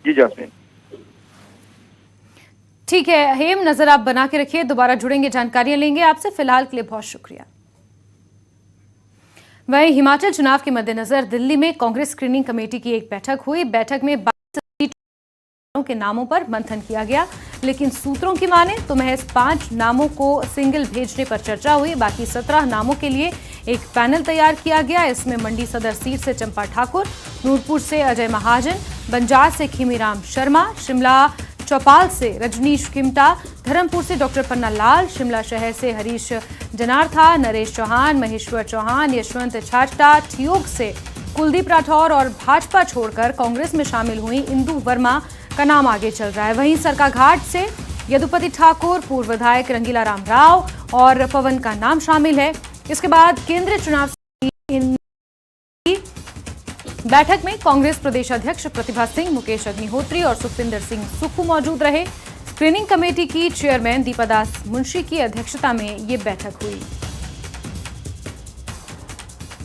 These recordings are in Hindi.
जी जासमीन। ठीक है हेम, नजर आप बना के रखिए, दोबारा जुड़ेंगे, जानकारियां लेंगे आपसे। फिलहाल के लिए बहुत शुक्रिया। वहीं हिमाचल चुनाव के मद्देनजर दिल्ली में कांग्रेस स्क्रीनिंग कमेटी की एक बैठक हुई। बैठक में 22 सीटों के नामों पर मंथन किया गया, लेकिन सूत्रों की माने तो महज 5 नामों को सिंगल भेजने पर चर्चा हुई। बाकी 17 नामों के लिए एक पैनल तैयार किया गया। इसमें मंडी सदर सीट से चंपा ठाकुर, नूरपुर से अजय महाजन, बंजार से खीमीराम शर्मा, शिमला चौपाल से रजनीश किमटा, धर्मपुर से डॉक्टर पन्ना लाल, शिमला शहर से हरीश जनार्था, नरेश चौहान, महेश्वर चौहान, यशवंत छाछटा, ठियोग से कुलदीप राठौर और भाजपा छोड़कर कांग्रेस में शामिल हुई इंदु वर्मा का नाम आगे चल रहा है। वहीं सरकाघाट से यदुपति ठाकुर, पूर्व विधायक रंगीला राम राव और पवन का नाम शामिल है। इसके बाद केंद्रीय चुनाव बैठक में कांग्रेस प्रदेश अध्यक्ष प्रतिभा सिंह, मुकेश अग्निहोत्री और सुखविंदर सिंह सुक्खू मौजूद रहे। स्क्रीनिंग कमेटी की चेयरमैन दीपा दास मुंशी की अध्यक्षता में ये बैठक हुई।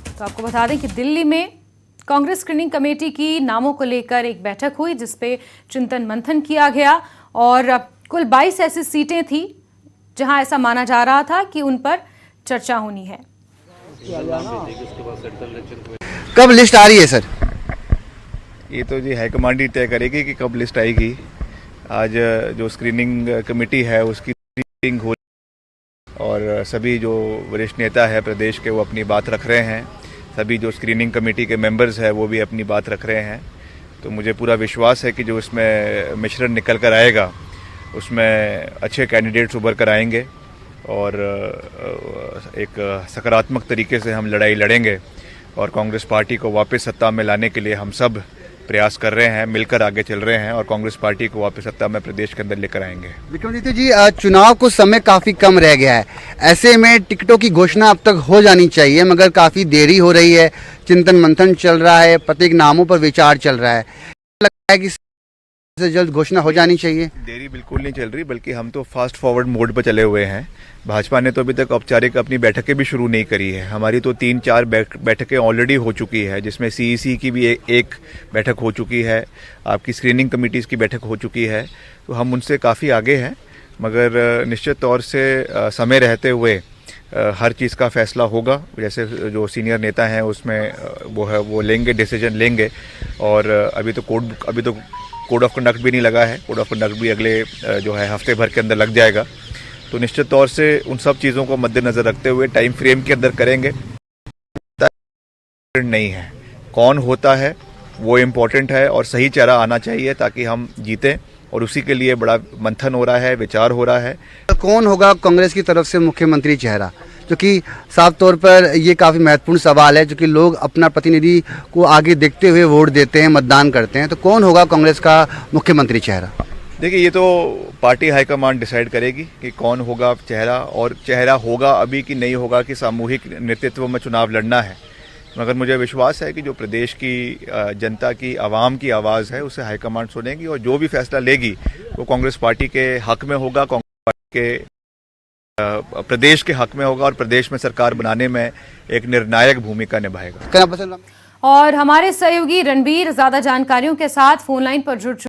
तो आपको बता दें कि दिल्ली में कांग्रेस स्क्रीनिंग कमेटी की नामों को लेकर एक बैठक हुई, जिसपे चिंतन मंथन किया गया और कुल 22 ऐसी सीटें थी जहां ऐसा माना जा रहा था कि उन पर चर्चा होनी है। कब लिस्ट आ रही है सर? ये तो जी हाईकमांड ही तय करेगी कि कब लिस्ट आएगी। आज जो स्क्रीनिंग कमेटी है उसकी मीटिंग हो और सभी जो वरिष्ठ नेता है प्रदेश के वो अपनी बात रख रहे हैं। सभी जो स्क्रीनिंग कमेटी के मेंबर्स हैं वो भी अपनी बात रख रहे हैं। तो मुझे पूरा विश्वास है कि जो इसमें मिश्रण निकल कर आएगा उसमें अच्छे कैंडिडेट्स उभर कर आएंगे और एक सकारात्मक तरीके से हम लड़ाई लड़ेंगे और कांग्रेस पार्टी को वापस सत्ता में लाने के लिए हम सब प्रयास कर रहे हैं, मिलकर आगे चल रहे हैं और कांग्रेस पार्टी को वापस सत्ता में प्रदेश के अंदर लेकर आएंगे। विक्रमादित्य जी, चुनाव को समय काफी कम रह गया है, ऐसे में टिकटों की घोषणा अब तक हो जानी चाहिए, मगर काफी देरी हो रही है। चिंतन मंथन चल रहा है, प्रत्येक नामों पर विचार चल रहा है। लगता है कि से जल्द घोषणा हो जानी चाहिए। देरी बिल्कुल नहीं चल रही, बल्कि हम तो फास्ट फॉरवर्ड मोड पर चले हुए हैं। भाजपा ने तो अभी तक औपचारिक अपनी बैठकें भी शुरू नहीं करी है। हमारी तो 3-4 बैठकें ऑलरेडी हो चुकी है, जिसमें सीईसी की भी एक बैठक हो चुकी है, आपकी स्क्रीनिंग कमिटीज़ की बैठक हो चुकी है। तो हम उनसे काफ़ी आगे हैं, मगर निश्चित तौर से समय रहते हुए हर चीज़ का फैसला होगा। जैसे जो सीनियर नेता हैं उसमें वो लेंगे, डिसीजन लेंगे। और अभी तो कोड ऑफ कंडक्ट भी नहीं लगा है। कोड ऑफ कंडक्ट भी अगले जो है हफ्ते भर के अंदर लग जाएगा। तो निश्चित तौर से उन सब चीज़ों को मद्देनज़र रखते हुए टाइम फ्रेम के अंदर करेंगे। नहीं है कौन होता है वो इम्पोर्टेंट है और सही चेहरा आना चाहिए ताकि हम जीतें, और उसी के लिए बड़ा मंथन हो रहा है, विचार हो रहा है। कौन होगा कांग्रेस की तरफ से मुख्यमंत्री चेहरा, जो कि साफ तौर पर ये काफ़ी महत्वपूर्ण सवाल है, जो कि लोग अपना प्रतिनिधि को आगे देखते हुए वोट देते हैं, मतदान करते हैं। तो कौन होगा कांग्रेस का मुख्यमंत्री चेहरा? देखिए, ये तो पार्टी हाईकमांड डिसाइड करेगी कि कौन होगा चेहरा, और चेहरा होगा अभी कि नहीं होगा कि सामूहिक नेतृत्व में चुनाव लड़ना है। मगर मुझे विश्वास है कि जो प्रदेश की जनता की, आवाम की आवाज़ है उसे हाईकमांड सुनेगी और जो भी फैसला लेगी वो कांग्रेस पार्टी के हक में होगा, कांग्रेस पार्टी के प्रदेश के हक में होगा और प्रदेश में सरकार बनाने में एक निर्णायक भूमिका निभाएगा। और हमारे सहयोगी रणबीर ज्यादा जानकारियों के साथ फोन लाइन पर जुड़